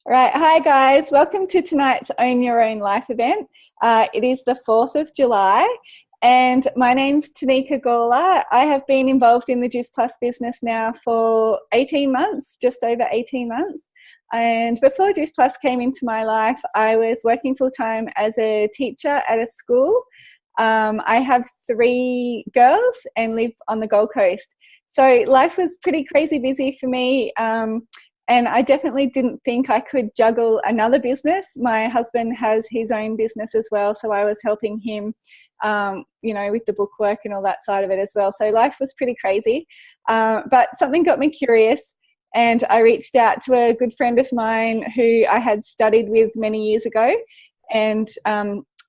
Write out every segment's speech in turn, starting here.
Right, hi guys, welcome to tonight's Own Your Own Life event. It is the 4th of July and my name's Tanika Gawler. I have been involved in the Juice Plus business now for 18 months, just over 18 months. And before Juice Plus came into my life, I was working full-time as a teacher at a school. I have 3 girls and live on the Gold Coast. So life was pretty crazy busy for me. And I definitely didn't think I could juggle another business. My husband has his own business as well, so I was helping him, with the bookwork and all that side of it as well. So life was pretty crazy. But something got me curious, and I reached out to a good friend of mine who I had studied with many years ago, and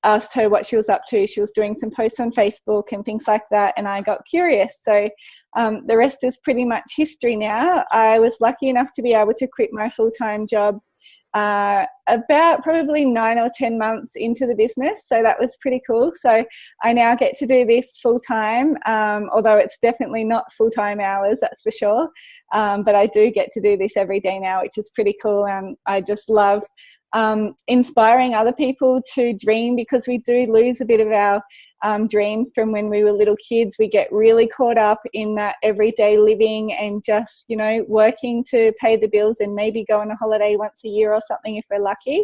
asked her what she was up to. She was doing some posts on Facebook and things like that, and I got curious. So the rest is pretty much history now. I was lucky enough to be able to quit my full-time job about probably 9 or 10 months into the business, so that was pretty cool. So I now get to do this full-time, although it's definitely not full-time hours, that's for sure, but I do get to do this every day now, which is pretty cool. And I just love inspiring other people to dream, because we do lose a bit of our dreams from when we were little kids. We get really caught up in that everyday living and just, working to pay the bills and maybe go on a holiday once a year or something if we're lucky.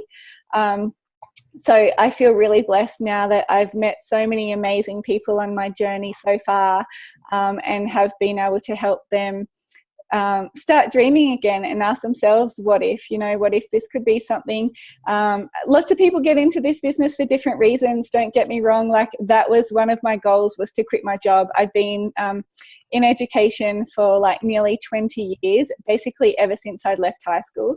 So I feel really blessed now that I've met so many amazing people on my journey so far, and have been able to help them start dreaming again and ask themselves, what if this could be something. Lots of people get into this business for different reasons, don't get me wrong. Like, that was one of my goals, was to quit my job. I've been in education for like nearly 20 years, basically ever since I'd left high school.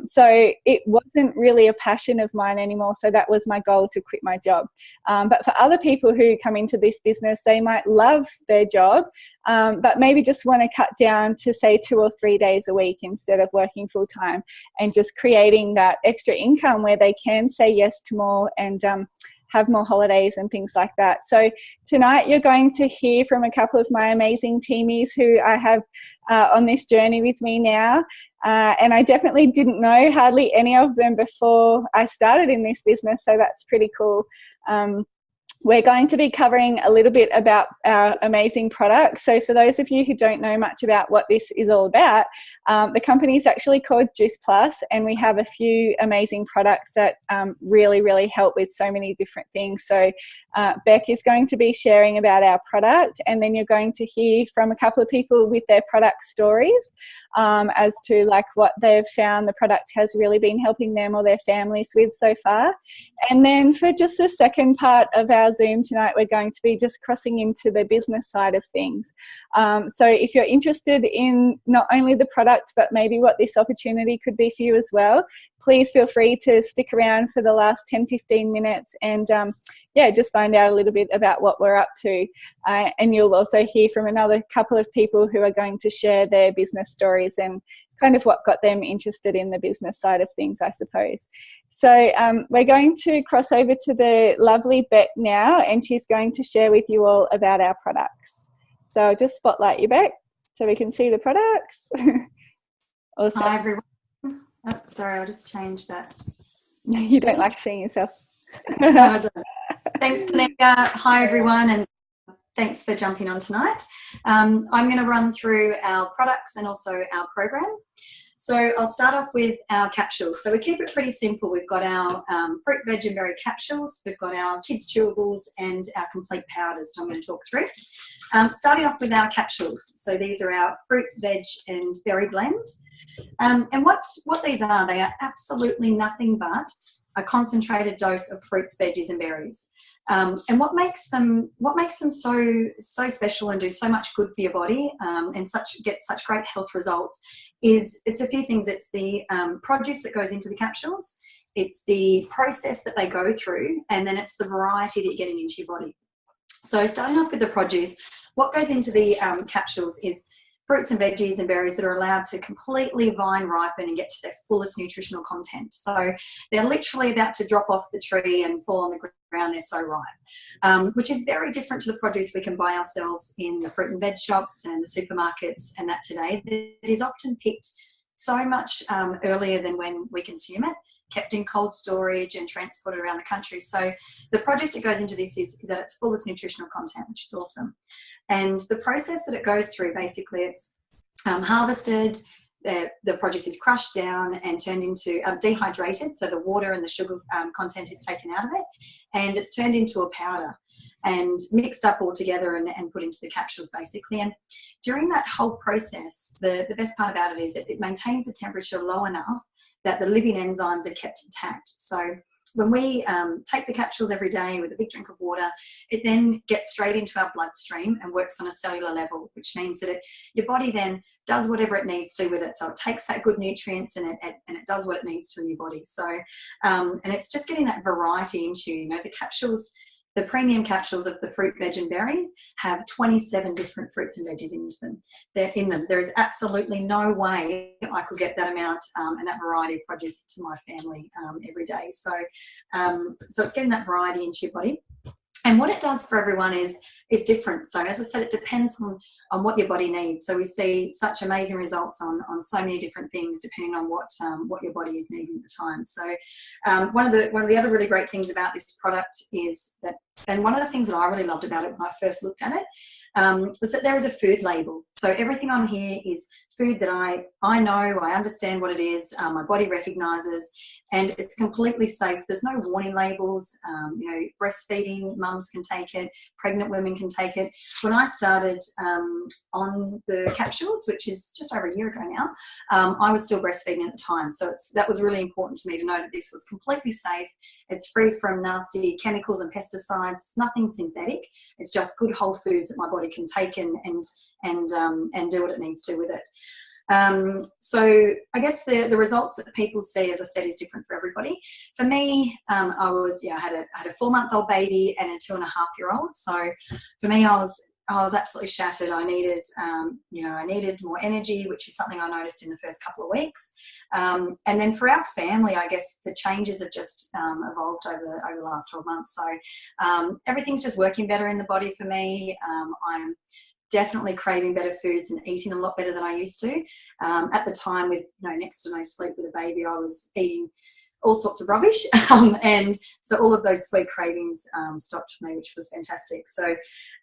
So it wasn't really a passion of mine anymore. So that was my goal, to quit my job. But for other people who come into this business, they might love their job, but maybe just want to cut down to say 2 or 3 days a week instead of working full time, and just creating that extra income where they can say yes to more and have more holidays and things like that. So tonight you're going to hear from a couple of my amazing teamies who I have on this journey with me now. And I definitely didn't know hardly any of them before I started in this business, so that's pretty cool. We're going to be covering a little bit about our amazing products. So for those of you who don't know much about what this is all about, the company is actually called Juice Plus, and we have a few amazing products that really, really help with so many different things. So Beck is going to be sharing about our product, and then you're going to hear from a couple of people with their product stories as to like what they've found the product has really been helping them or their families with so far. And then for just the second part of our Zoom tonight, we're going to be just crossing into the business side of things. So if you're interested in not only the product, but maybe what this opportunity could be for you as well, please feel free to stick around for the last 10-15 minutes and just find out a little bit about what we're up to. And you'll also hear from another couple of people who are going to share their business stories and kind of what got them interested in the business side of things, I suppose. So we're going to cross over to the lovely Beck now, and she's going to share with you all about our products. So I'll just spotlight you, Beck, so we can see the products. Awesome. Hi, everyone. Oh, sorry, I'll just change that. You don't like seeing yourself. No, I don't. Thanks, Tanika. Hi, everyone, and thanks for jumping on tonight. I'm going to run through our products and also our program. So I'll start off with our capsules. So we keep it pretty simple. We've got our fruit, veg and berry capsules. We've got our kids chewables and our complete powders that I'm going to talk through. Starting off with our capsules. So these are our fruit, veg and berry blend. And what these are, they are absolutely nothing but a concentrated dose of fruits, veggies and berries. And what makes them so special and do so much good for your body and get such great health results is it's a few things. It's the produce that goes into the capsules, it's the process that they go through, and then it's the variety that you're getting into your body. So starting off with the produce, what goes into the capsules is fruits and veggies and berries that are allowed to completely vine ripen and get to their fullest nutritional content. So they're literally about to drop off the tree and fall on the ground. They're so ripe, which is very different to the produce we can buy ourselves in the fruit and veg shops and the supermarkets and that today. It is often picked so much earlier than when we consume it, kept in cold storage and transported around the country. So the produce that goes into this is at its fullest nutritional content, which is awesome. And the process that it goes through, basically, it's harvested, the produce is crushed down and turned into dehydrated, so the water and the sugar content is taken out of it, and it's turned into a powder and mixed up all together and put into the capsules, basically. And during that whole process, the best part about it is it maintains the temperature low enough that the living enzymes are kept intact. So when we take the capsules every day with a big drink of water, it then gets straight into our bloodstream and works on a cellular level, which means that your body then does whatever it needs to with it. So it takes that good nutrients and it does what it needs to in your body. So, and it's just getting that variety into you. You know, the capsules, the premium capsules of the fruit, veg and berries have 27 different fruits and veggies into them. They're in them. There is absolutely no way I could get that amount and that variety of produce to my family every day. So, so it's getting that variety into your body. And what it does for everyone is different. So as I said, it depends on what your body needs. So we see such amazing results on so many different things depending on what your body is needing at the time. So one of the other really great things about this product is that, and one of the things that I really loved about it when I first looked at it was that there is a food label. So everything on here is food that I know, I understand what it is, my body recognises, and it's completely safe. There's no warning labels. You know, breastfeeding mums can take it, pregnant women can take it. When I started on the capsules, which is just over a year ago now, I was still breastfeeding at the time. So that was really important to me to know that this was completely safe. It's free from nasty chemicals and pesticides. It's nothing synthetic. It's just good whole foods that my body can take and do what it needs to with it. So I guess the results that people see, as I said, is different for everybody. For me, I had a 4-month-old baby and a 2.5-year-old. So for me, I was absolutely shattered. I needed, I needed more energy, which is something I noticed in the first couple of weeks. And then for our family, I guess the changes have just evolved over the last 12 months. So everything's just working better in the body for me. I'm definitely craving better foods and eating a lot better than I used to. At the time, with next to no sleep with a baby, I was eating all sorts of rubbish, and so all of those sweet cravings stopped for me, which was fantastic. So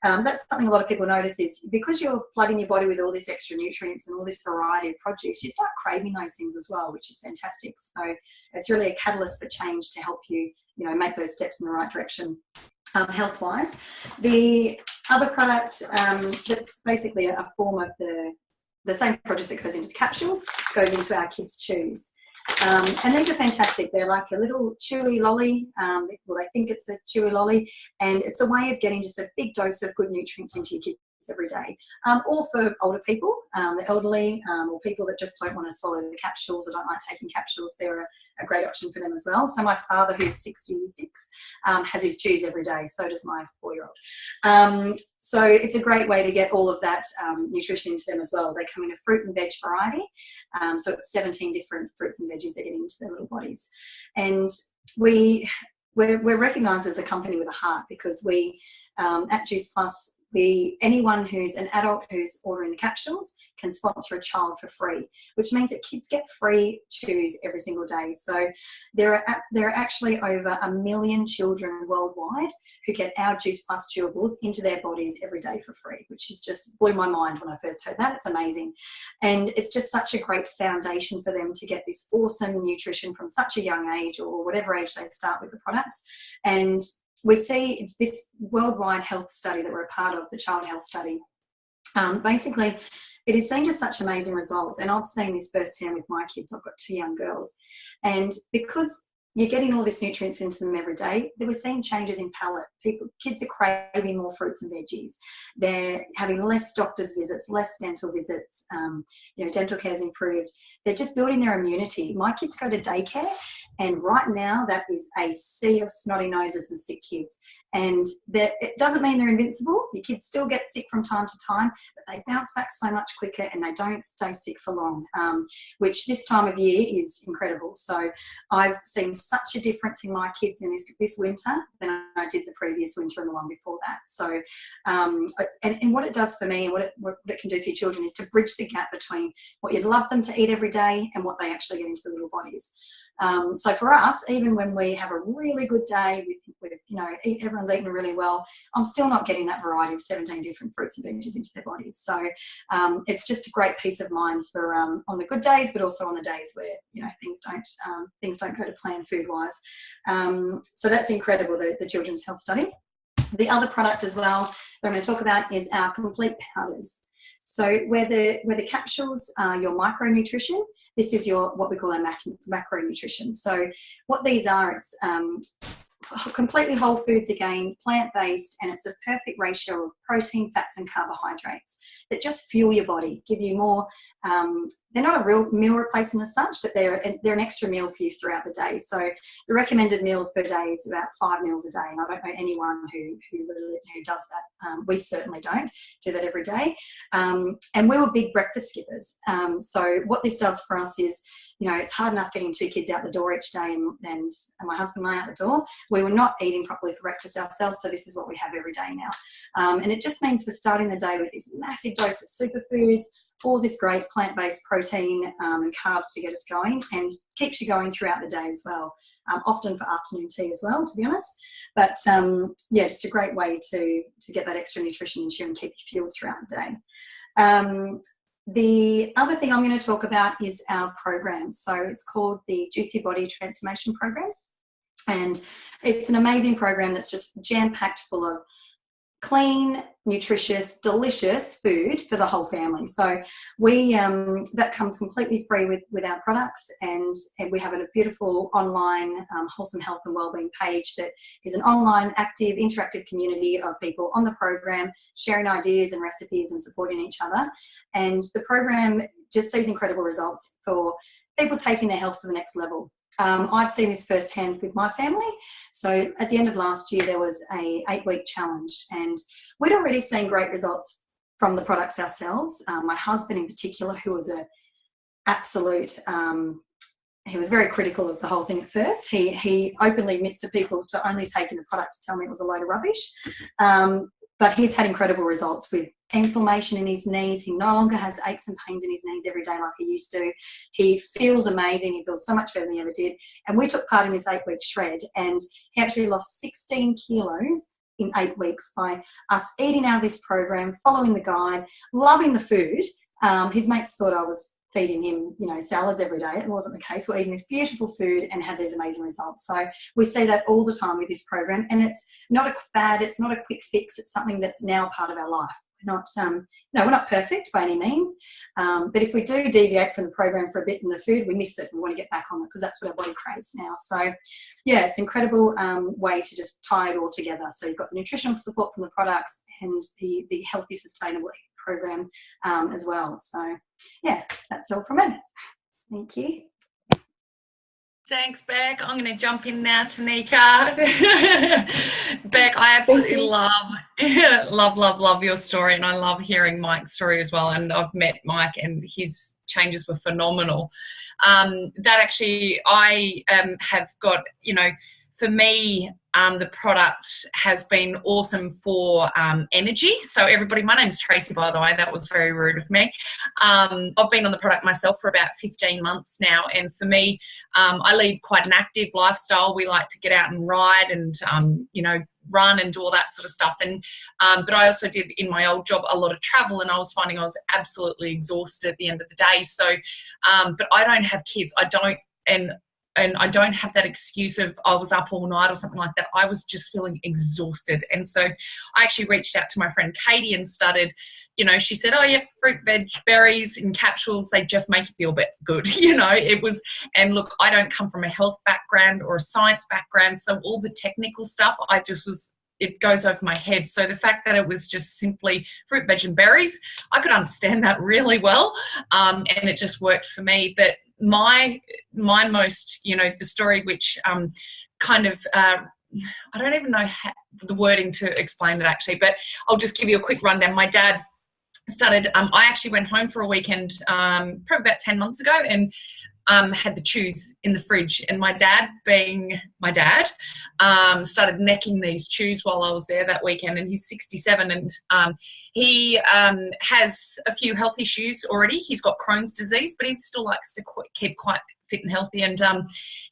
that's something a lot of people notice is because you're flooding your body with all these extra nutrients and all this variety of produce, you start craving those things as well, which is fantastic. So it's really a catalyst for change to help you, make those steps in the right direction. Health-wise, the other product that's basically a form of the same produce that goes into the capsules goes into our kids' chews, and these are fantastic. They're like a little chewy lolly. They think it's a chewy lolly, and it's a way of getting just a big dose of good nutrients into your kids every day, or for older people, the elderly, or people that just don't want to swallow the capsules or don't like taking capsules. They're a great option for them as well. So my father, who's 66, has his chews every day. So does my 4-year-old. So it's a great way to get all of that nutrition into them as well. They come in a fruit and veg variety. So it's 17 different fruits and veggies that get into their little bodies. And we're recognised as a company with a heart because we, at Juice Plus, anyone who's an adult who's ordering the capsules can sponsor a child for free, which means that kids get free chews every single day. So there are actually over 1 million children worldwide who get our Juice Plus chewables into their bodies every day for free, which is just blew my mind when I first heard that. It's amazing. And it's just such a great foundation for them to get this awesome nutrition from such a young age, or whatever age they start with the products. And we see this worldwide health study that we're a part of, the child health study. Basically, it is seeing just such amazing results. And I've seen this firsthand with my kids. I've got 2 young girls. And because you're getting all this nutrients into them every day, we're seeing changes in palate. Kids are craving more fruits and veggies. They're having less doctor's visits, less dental visits. Dental care's improved. They're just building their immunity. My kids go to daycare, and right now that is a sea of snotty noses and sick kids. And it doesn't mean they're invincible. Your kids still get sick from time to time, but they bounce back so much quicker and they don't stay sick for long, which this time of year is incredible. So I've seen such a difference in my kids in this winter than I did the previous winter and the one before that. So, and what it does for me and what it can do for your children is to bridge the gap between what you'd love them to eat every day and what they actually get into their little bodies. So for us, even when we have a really good day with everyone's eating really well, I'm still not getting that variety of 17 different fruits and veggies into their bodies. So it's just a great peace of mind for on the good days, but also on the days where things don't go to plan food wise. So that's incredible, the Children's Health Study. The other product as well that I'm going to talk about is our complete powders. So where the capsules are your micronutrition, this is what we call our macronutrition. So what these are, it's completely whole foods again, plant-based, and it's a perfect ratio of protein, fats and carbohydrates that just fuel your body, give you more. They're not a real meal replacement as such, but they're an extra meal for you throughout the day. So the recommended meals per day is about 5 meals a day, and I don't know anyone who does that. We certainly don't do that every day, and we were big breakfast skippers. So what this does for us is, it's hard enough getting 2 kids out the door each day and my husband and I out the door. We were not eating properly for breakfast ourselves, so this is what we have every day now. And it just means we're starting the day with this massive dose of superfoods, all this great plant-based protein and carbs to get us going, and keeps you going throughout the day as well, often for afternoon tea as well, to be honest. But just a great way to get that extra nutrition into you and keep you fueled throughout the day. The other thing I'm going to talk about is our program. So it's called the Juicy Body Transformation Program. And it's an amazing program that's just jam-packed full of clean, nutritious, delicious food for the whole family. So we that comes completely free with our products, and we have a beautiful online wholesome health and wellbeing page that is an online, active, interactive community of people on the program sharing ideas and recipes and supporting each other. And the program just sees incredible results for people taking their health to the next level. I've seen this firsthand with my family. So at the end of last year, there was a 8-week challenge, and we'd already seen great results from the products ourselves. My husband in particular, who was he was very critical of the whole thing at first. He openly admits to people to only taking the product to tell me it was a load of rubbish. But he's had incredible results with inflammation in his knees. He no longer has aches and pains in his knees every day like he used to. He feels amazing. He feels so much better than he ever did. And we took part in this 8-week shred, and he actually lost 16 kilos in 8 weeks by us eating out of this program, following the guide, loving the food. His mates thought I was feeding him, salads every day. It wasn't the case. We're eating this beautiful food and had these amazing results. So we see that all the time with this program, and it's not a fad. It's not a quick fix. It's something that's now part of our life. We're not perfect by any means, but if we do deviate from the program for a bit in the food, we miss it. We want to get back on it because that's what our body craves now. So yeah, it's an incredible way to just tie it all together. So you've got the nutritional support from the products and the healthy, sustainable program as well. So yeah, that's all from me. Thank you. Thanks, Beck. I'm going to jump in now, Tanika. Beck, I absolutely love your story, and I love hearing Mike's story as well. And I've met Mike, and his changes were phenomenal. That actually, I have got, for me, the product has been awesome for energy. So everybody, my name's Tracy, by the way. That was very rude of me. I've been on the product myself for about 15 months now. And for me, I lead quite an active lifestyle. We like to get out and ride and, run and do all that sort of stuff. And but I also did in my old job a lot of travel, and I was finding I was absolutely exhausted at the end of the day. So, but I don't have kids. And I don't have that excuse of I was up all night or something like that. I was just feeling exhausted. And so I actually reached out to my friend Katie and started, she said, oh yeah, fruit, veg, berries in capsules, they just make you feel good. It was, and look, I don't come from a health background or a science background. So all the technical stuff, it goes over my head. So the fact that it was just simply fruit, veg and berries, I could understand that really well. And it just worked for me. But my most, the story which kind of I don't even know the wording to explain it actually, but I'll just give you a quick rundown. My dad started, I actually went home for a weekend probably about 10 months ago, and had the chews in the fridge, and my dad, being my dad, started necking these chews while I was there that weekend, and he's 67, and he has a few health issues already. He's got Crohn's disease, but he still likes to keep quite fit and healthy, and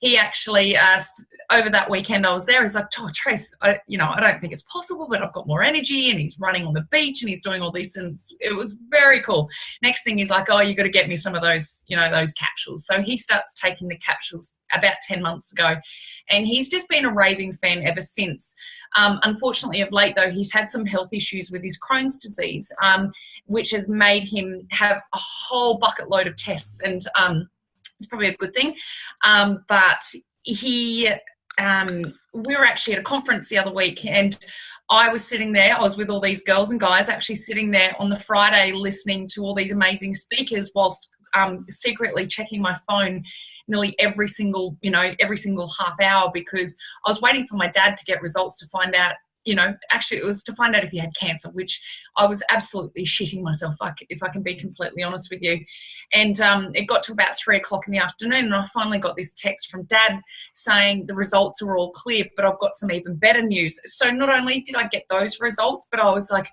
he actually over that weekend I was there, he's like, oh, Trace, I don't think it's possible, but I've got more energy, and he's running on the beach and he's doing all this, and it was very cool. Next thing he's like, oh, you got to get me some of those, those capsules. So he starts taking the capsules about 10 months ago, and he's just been a raving fan ever since. Unfortunately, of late though, he's had some health issues with his Crohn's disease, which has made him have a whole bucket load of tests, and it's probably a good thing. But we were actually at a conference the other week, and I was sitting there, I was with all these girls and guys actually sitting there on the Friday listening to all these amazing speakers whilst secretly checking my phone nearly every single half hour, because I was waiting for my dad to get results to find out, actually it was to find out if he had cancer, which I was absolutely shitting myself, if I can be completely honest with you. And it got to about 3 o'clock in the afternoon, and I finally got this text from Dad saying the results are all clear, but I've got some even better news. So not only did I get those results, but I was like,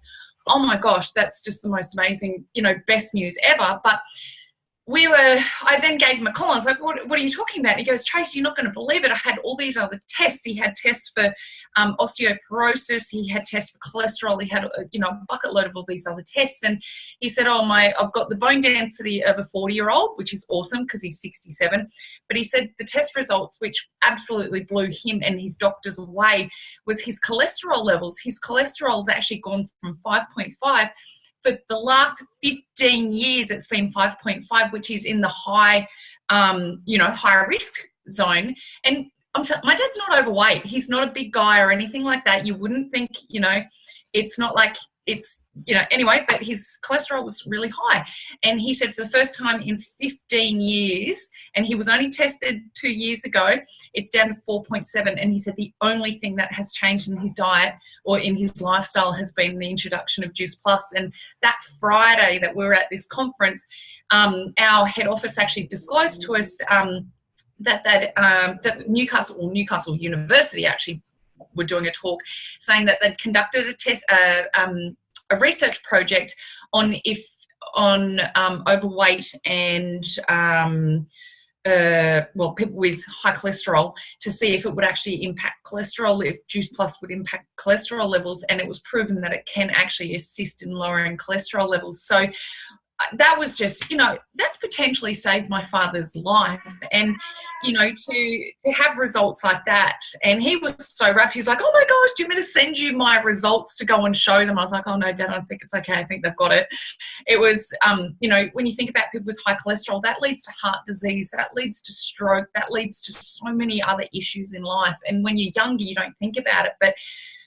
oh my gosh, that's just the most amazing, best news ever. But I then gave him a call. I was like, what are you talking about? And he goes, Trace, you're not going to believe it. I had all these other tests. He had tests for osteoporosis. He had tests for cholesterol. He had, a bucket load of all these other tests. And he said, I've got the bone density of a 40-year-old, which is awesome because he's 67. But he said the test results, which absolutely blew him and his doctors away, was his cholesterol levels. His cholesterol's actually gone from 5.5. For the last 15 years, it's been 5.5, which is in the high, high risk zone. And my dad's not overweight. He's not a big guy or anything like that. You wouldn't think, it's not like it's, anyway, but his cholesterol was really high. And he said for the first time in 15 years, and he was only tested 2 years ago, it's down to 4.7. And he said the only thing that has changed in his diet or in his lifestyle has been the introduction of Juice Plus. And that Friday that we were at this conference, our head office actually disclosed to us that Newcastle University actually were doing a talk saying that they'd conducted a research project on overweight and people with high cholesterol, to see if it would actually impact cholesterol, if Juice Plus would impact cholesterol levels, and it was proven that it can actually assist in lowering cholesterol levels. So that was just, that's potentially saved my father's life. And, to have results like that. And he was so rapt. He's like, oh my gosh, do you want me to send you my results to go and show them? I was like, oh no, Dad, I think it's okay. I think they've got it. It was, when you think about people with high cholesterol, that leads to heart disease, that leads to stroke, that leads to so many other issues in life. And when you're younger, you don't think about it. But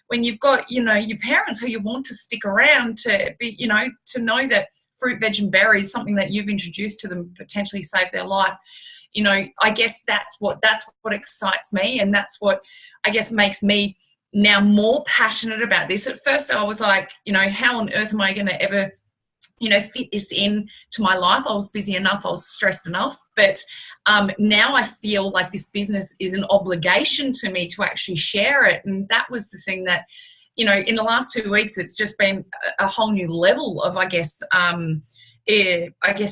when you've got, your parents who you want to stick around to be, to know that fruit, veg, and berries, something that you've introduced to them, potentially save their life. I guess that's what excites me, and that's what I guess makes me now more passionate about this. At first I was like, how on earth am I going to ever, fit this in to my life? I was busy enough, I was stressed enough, but now I feel like this business is an obligation to me to actually share it. And that was the thing that, in the last 2 weeks, it's just been a whole new level of, I guess,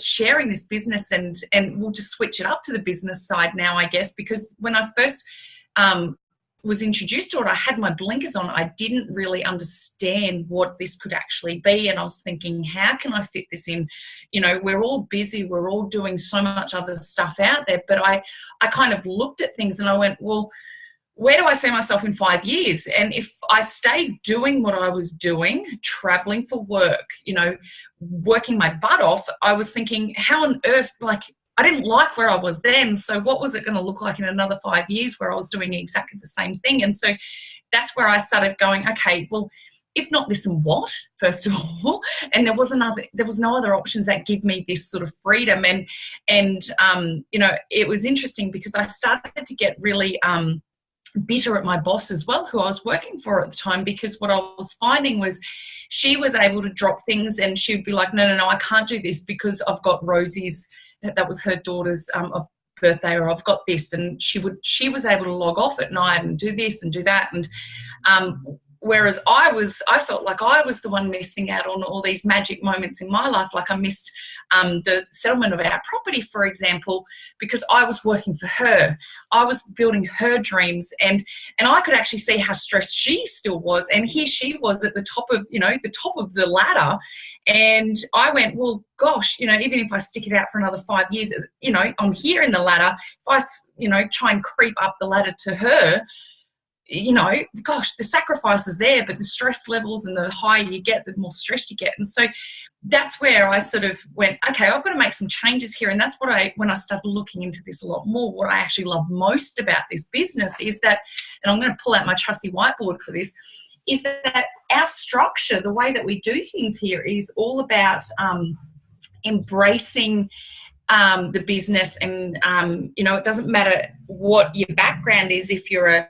sharing this business, and we'll just switch it up to the business side now, I guess, because when I first was introduced to it, I had my blinkers on. I didn't really understand what this could actually be. And I was thinking, how can I fit this in? We're all busy. We're all doing so much other stuff out there. But I kind of looked at things and I went, well, where do I see myself in 5 years? And if I stayed doing what I was doing, traveling for work, working my butt off, I was thinking, how on earth, I didn't like where I was then. So what was it going to look like in another 5 years where I was doing exactly the same thing? And so that's where I started going, okay, well, if not this, and what, first of all? And there was no other options that give me this sort of freedom. And it was interesting because I started to get really, bitter at my boss as well, who I was working for at the time, because what I was finding was she was able to drop things and she'd be like, no, I can't do this because I've got Rosie's, that was her daughter's of birthday, or I've got this. And she was able to log off at night and do this and do that. And whereas I felt like I was the one missing out on all these magic moments in my life. Like I missed the settlement of our property, for example, because I was working for her. I was building her dreams, and I could actually see how stressed she still was. And here she was at the top of, the top of the ladder. And I went, well, gosh, even if I stick it out for another 5 years, I'm here in the ladder. If I, try and creep up the ladder to her, gosh, the sacrifice is there, but the stress levels, and the higher you get, the more stressed you get. And so that's where I sort of went, okay, I've got to make some changes here. And that's when I started looking into this a lot more, what I actually love most about this business is that, and I'm going to pull out my trusty whiteboard for this, is that our structure, the way that we do things here, is all about embracing the business. And it doesn't matter what your background is, if you're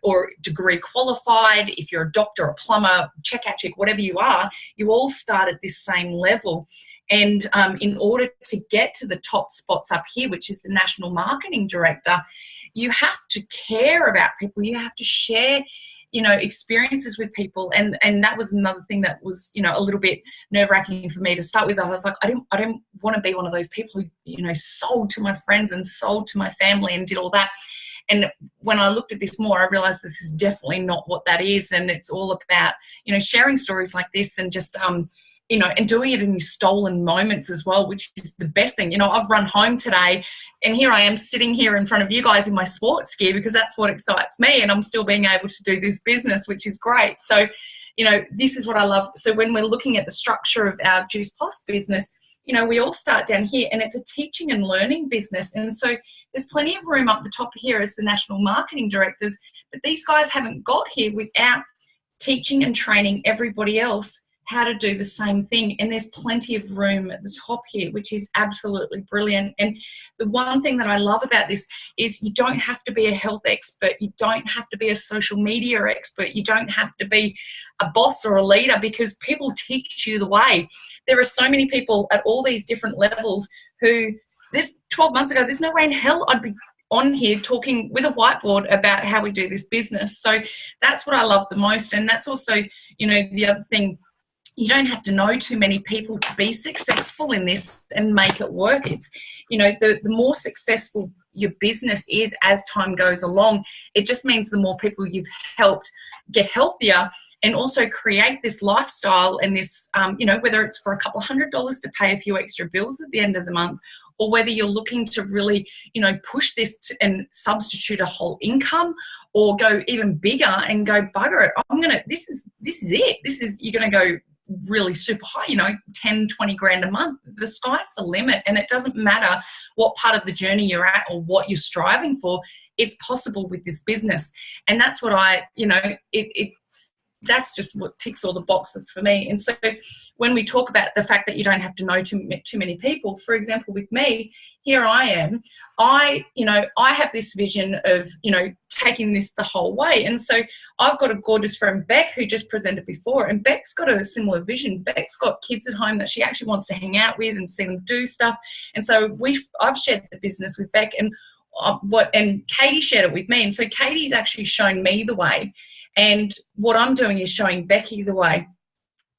or degree qualified, if you're a doctor, a plumber, checkout chick, whatever you are, you all start at this same level. And in order to get to the top spots up here, which is the National Marketing Director, you have to care about people. You have to share experiences with people. And that was another thing that was, a little bit nerve-wracking for me to start with. I was like, I don't want to be one of those people who, sold to my friends and sold to my family and did all that. And when I looked at this more, I realized this is definitely not what that is. And it's all about, sharing stories like this, and just, and doing it in your stolen moments as well, which is the best thing. I've run home today, and here I am sitting here in front of you guys in my sports gear, because that's what excites me, and I'm still being able to do this business, which is great. So, this is what I love. So when we're looking at the structure of our Juice Plus business, we all start down here, and it's a teaching and learning business. And so there's plenty of room up the top here as the National Marketing Directors, but these guys haven't got here without teaching and training everybody else how to do the same thing. And there's plenty of room at the top here, which is absolutely brilliant. And the one thing that I love about this is you don't have to be a health expert. You don't have to be a social media expert. You don't have to be a boss or a leader, because people teach you the way. There are so many people at all these different levels who, this 12 months ago, there's no way in hell I'd be on here talking with a whiteboard about how we do this business. So that's what I love the most. And that's also, the other thing, you don't have to know too many people to be successful in this and make it work. It's, the more successful your business is as time goes along, it just means the more people you've helped get healthier, and also create this lifestyle and this, whether it's for a couple $100 to pay a few extra bills at the end of the month, or whether you're looking to really, push this and substitute a whole income, or go even bigger and go, bugger it, this is it. You're going to go really super high, 10, 20 grand a month. The sky's the limit, and it doesn't matter what part of the journey you're at or what you're striving for. It's possible with this business. And that's what that's just what ticks all the boxes for me. And so when we talk about the fact that you don't have to know too many people, for example, with me, here I am, I have this vision of, taking this the whole way. And so I've got a gorgeous friend, Beck, who just presented before, and Beck's got a similar vision. Beck's got kids at home that she actually wants to hang out with and see them do stuff. And so I've shared the business with Beck, and Katie shared it with me. And so Katie's actually shown me the way. And what I'm doing is showing Becky the way.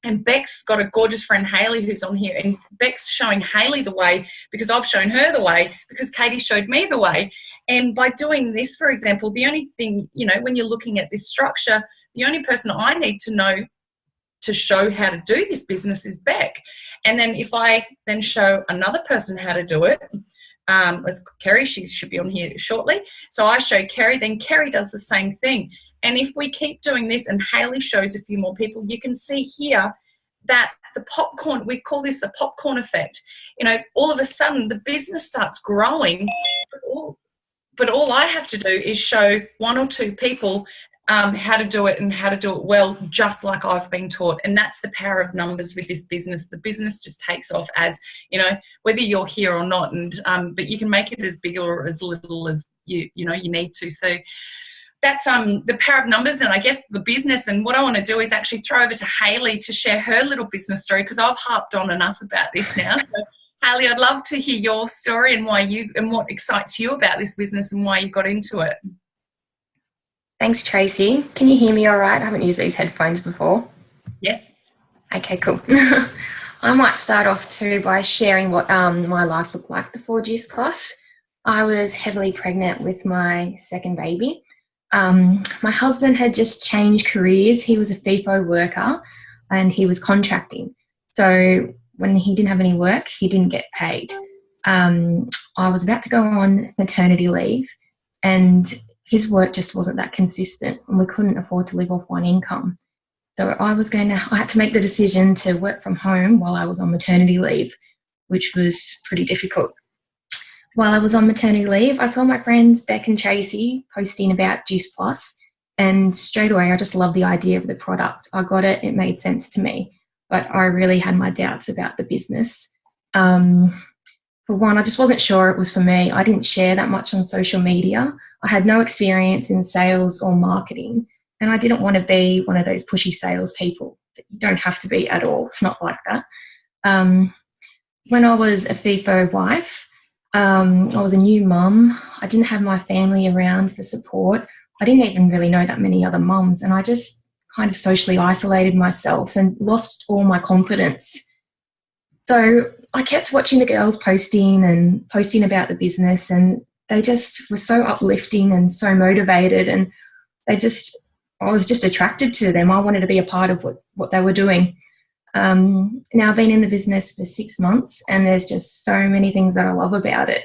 And Beck's got a gorgeous friend, Hayley, who's on here. And Beck's showing Hayley the way because I've shown her the way, because Katie showed me the way. And by doing this, for example, the only thing, when you're looking at this structure, the only person I need to know to show how to do this business is Beck. And then if I then show another person how to do it, Kerry, she should be on here shortly. So I show Kerry, then Kerry does the same thing. And if we keep doing this and Hayley shows a few more people, you can see here that the popcorn, we call this the popcorn effect. All of a sudden the business starts growing, but all I have to do is show one or two people how to do it and how to do it well, just like I've been taught. And that's the power of numbers with this business. The business just takes off as, whether you're here or not. And but you can make it as big or as little as you need to. So that's the power of numbers and I guess the business. And what I want to do is actually throw over to Hayley to share her little business story, because I've harped on enough about this now. So Hayley, I'd love to hear your story and what excites you about this business and why you got into it. Thanks, Tracy. Can you hear me all right? I haven't used these headphones before. Yes. Okay, cool. I might start off too by sharing what my life looked like before Juice Plus. I was heavily pregnant with my second baby. My husband had just changed careers. He was a FIFO worker and he was contracting. So when he didn't have any work, he didn't get paid. I was about to go on maternity leave and his work just wasn't that consistent and we couldn't afford to live off one income. So I had to make the decision to work from home while I was on maternity leave, which was pretty difficult. While I was on maternity leave, I saw my friends Beck and Tracy posting about Juice Plus, and straight away I just loved the idea of the product. I got it, it made sense to me, but I really had my doubts about the business. For one, I just wasn't sure it was for me. I didn't share that much on social media. I had no experience in sales or marketing, and I didn't want to be one of those pushy salespeople. You don't have to be at all. It's not like that. When I was a FIFO wife, I was a new mum. I didn't have my family around for support. I didn't even really know that many other mums, and I just kind of socially isolated myself and lost all my confidence. So I kept watching the girls posting about the business, and they just were so uplifting and so motivated, and I was just attracted to them. I wanted to be a part of what they were doing. Now I've been in the business for 6 months and there's just so many things that I love about it.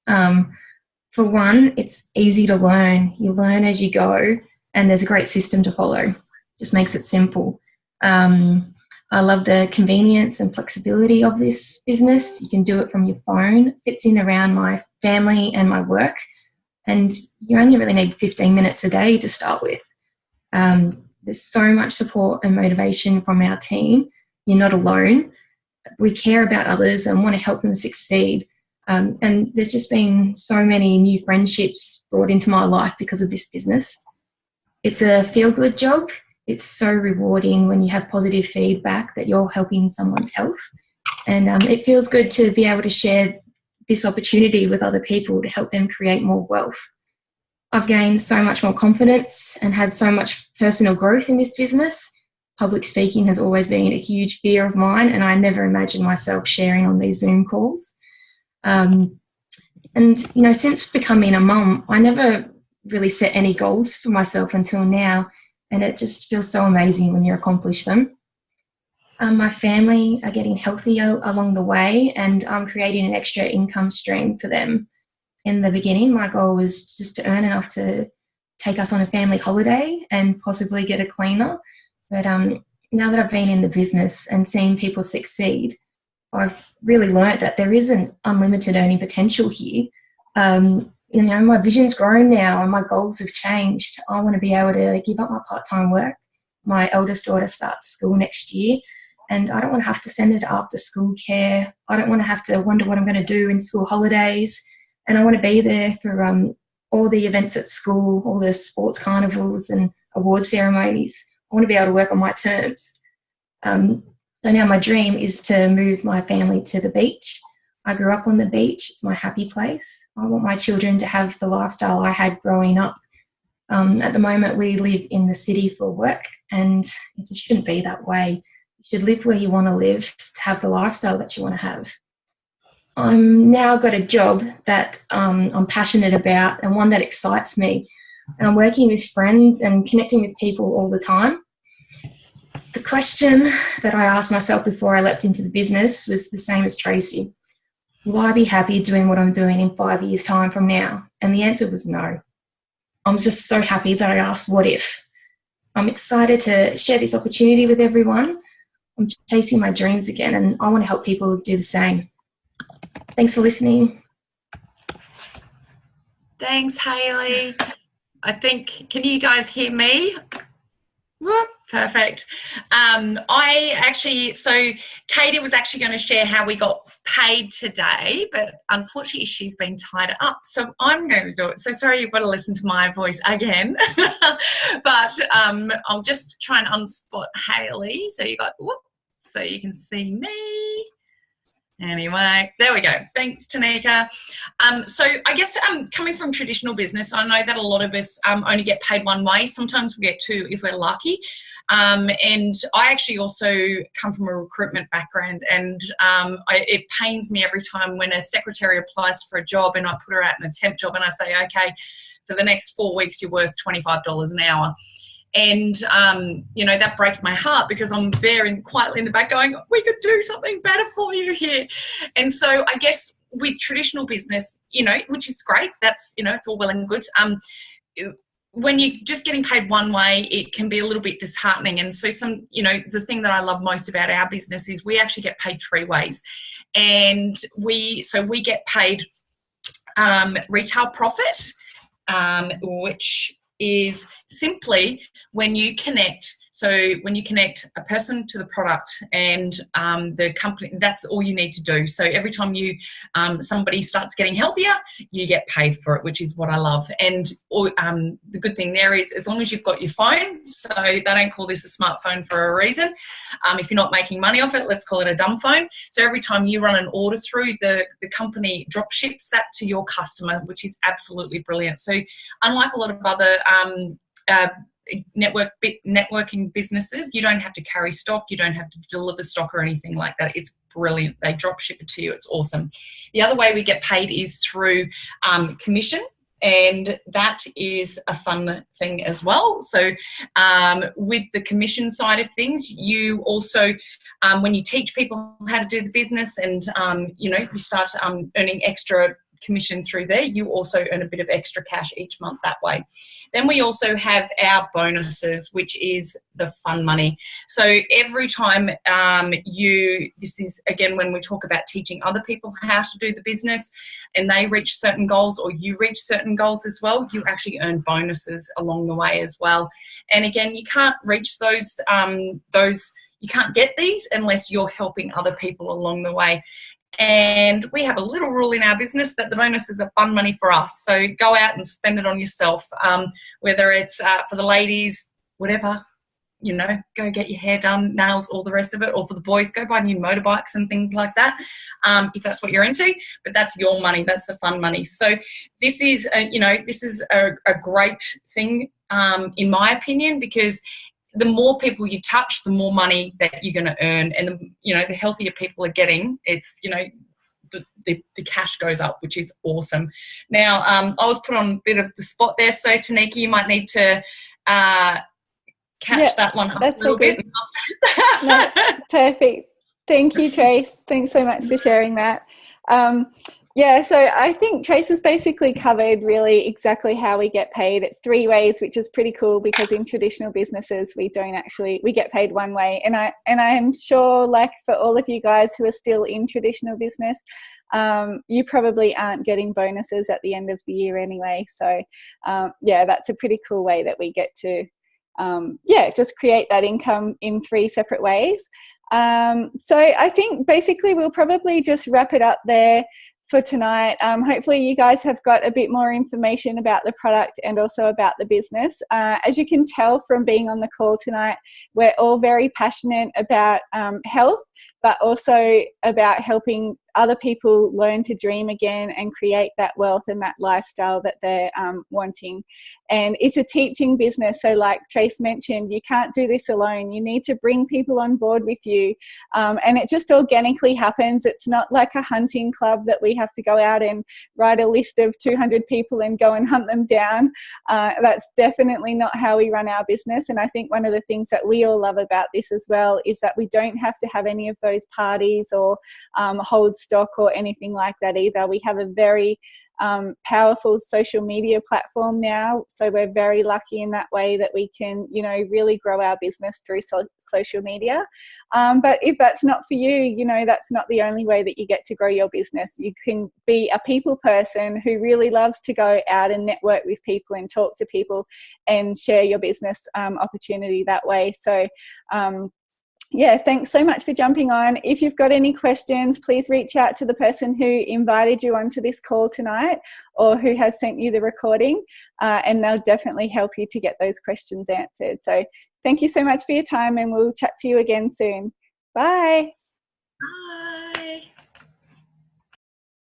For one, it's easy to learn. You learn as you go and there's a great system to follow. Just makes it simple. I love the convenience and flexibility of this business. You can do it from your phone. It fits in around my family and my work, and you only really need 15 minutes a day to start with. There's so much support and motivation from our team. You're not alone. We care about others and want to help them succeed. And there's just been so many new friendships brought into my life because of this business. It's a feel-good job. It's so rewarding when you have positive feedback that you're helping someone's health. And it feels good to be able to share this opportunity with other people to help them create more wealth. I've gained so much more confidence and had so much personal growth in this business. Public speaking has always been a huge fear of mine, and I never imagined myself sharing on these Zoom calls. And, since becoming a mum, I never really set any goals for myself until now, and it just feels so amazing when you accomplish them. My family are getting healthier along the way, and I'm creating an extra income stream for them. In the beginning, my goal was just to earn enough to take us on a family holiday and possibly get a cleaner. But now that I've been in the business and seen people succeed, I've really learnt that there is an unlimited earning potential here. My vision's grown now and my goals have changed. I want to be able to give up my part-time work. My eldest daughter starts school next year, and I don't want to have to send her to after-school care. I don't want to have to wonder what I'm going to do in school holidays. And I want to be there for all the events at school, all the sports carnivals and award ceremonies. I want to be able to work on my terms. So now my dream is to move my family to the beach. I grew up on the beach. It's my happy place. I want my children to have the lifestyle I had growing up. At the moment, we live in the city for work, and it just shouldn't be that way. You should live where you want to live to have the lifestyle that you want to have. I'm now got a job that I'm passionate about and one that excites me. And I'm working with friends and connecting with people all the time. The question that I asked myself before I leapt into the business was the same as Tracy. Will I be happy doing what I'm doing in 5 years' time from now? And the answer was no. I'm just so happy that I asked what if. I'm excited to share this opportunity with everyone. I'm chasing my dreams again, and I want to help people do the same. Thanks for listening. Thanks, Hayley. Can you guys hear me? Perfect. So Katie was actually going to share how we got paid today, but unfortunately she's been tied up, so I'm going to do it. So sorry, you've got to listen to my voice again. But I'll just try and unspot Hayley. So so you can see me. Anyway, there we go. Thanks, Tanika. So I guess coming from traditional business, I know that a lot of us only get paid one way. Sometimes we get two if we're lucky. And I actually also come from a recruitment background, and it pains me every time when a secretary applies for a job and I put her out in a temp job and I say, okay, for the next 4 weeks, you're worth $25 an hour. And, that breaks my heart, because I'm there and quietly in the back going, we could do something better for you here. And so I guess with traditional business, which is great, that's, it's all well and good. When you're just getting paid one way, it can be a little bit disheartening. And so the thing that I love most about our business is we actually get paid 3 ways. And we get paid retail profit, which is simply when you connect a person to the product and the company, that's all you need to do. So every time somebody starts getting healthier, you get paid for it, which is what I love. And the good thing there is, as long as you've got your phone, so they don't call this a smartphone for a reason. If you're not making money off it, let's call it a dumb phone. So every time you run an order through, the company drop ships that to your customer, which is absolutely brilliant. So unlike a lot of other networking businesses, you don't have to carry stock, you don't have to deliver stock or anything like that. It's brilliant. They drop ship it to you. It's awesome. The other way we get paid is through commission, and that is a fun thing as well. So with the commission side of things, you also when you teach people how to do the business and you start earning extra commission through there, you also earn a bit of extra cash each month that way. Then we also have our bonuses, which is the fun money. So every time this is again when we talk about teaching other people how to do the business and they reach certain goals, or you reach certain goals as well, you actually earn bonuses along the way as well. And again, you can't reach those you can't get these unless you're helping other people along the way. And we have a little rule in our business that the bonuses are fun money for us. So go out and spend it on yourself, whether it's for the ladies, whatever, go get your hair done, nails, all the rest of it. Or for the boys, go buy new motorbikes and things like that, if that's what you're into. But that's your money. That's the fun money. So this is, a great thing, in my opinion, because the more people you touch, the more money that you're going to earn. And, the healthier people are getting, it's, the cash goes up, which is awesome. Now, I was put on a bit of the spot there. So, Tanika, you might need to catch that one up a little bit. No, perfect. Thank you, Trace. Thanks so much for sharing that. So I think Trace has basically covered really exactly how we get paid. It's 3 ways, which is pretty cool, because in traditional businesses we get paid one way. And I am sure, like, for all of you guys who are still in traditional business, you probably aren't getting bonuses at the end of the year anyway. So that's a pretty cool way that we get to just create that income in 3 separate ways. So I think basically we'll probably just wrap it up there for tonight. Hopefully you guys have got a bit more information about the product and also about the business. As you can tell from being on the call tonight, we're all very passionate about health, but also about helping other people learn to dream again and create that wealth and that lifestyle that they're wanting. And it's a teaching business. So like Trace mentioned, you can't do this alone. You need to bring people on board with you. And it just organically happens. It's not like a hunting club that we have to go out and write a list of 200 people and go and hunt them down. That's definitely not how we run our business. And I think one of the things that we all love about this as well is that we don't have to have any of those parties or hold stock or anything like that either. We have a very powerful social media platform now, so we're very lucky in that way that we can really grow our business through social media. But if that's not for you, that's not the only way that you get to grow your business. You can be a people person who really loves to go out and network with people and talk to people and share your business opportunity that way. So yeah, thanks so much for jumping on. If you've got any questions, please reach out to the person who invited you onto this call tonight or who has sent you the recording, and they'll definitely help you to get those questions answered. So thank you so much for your time, and we'll chat to you again soon. Bye. Bye.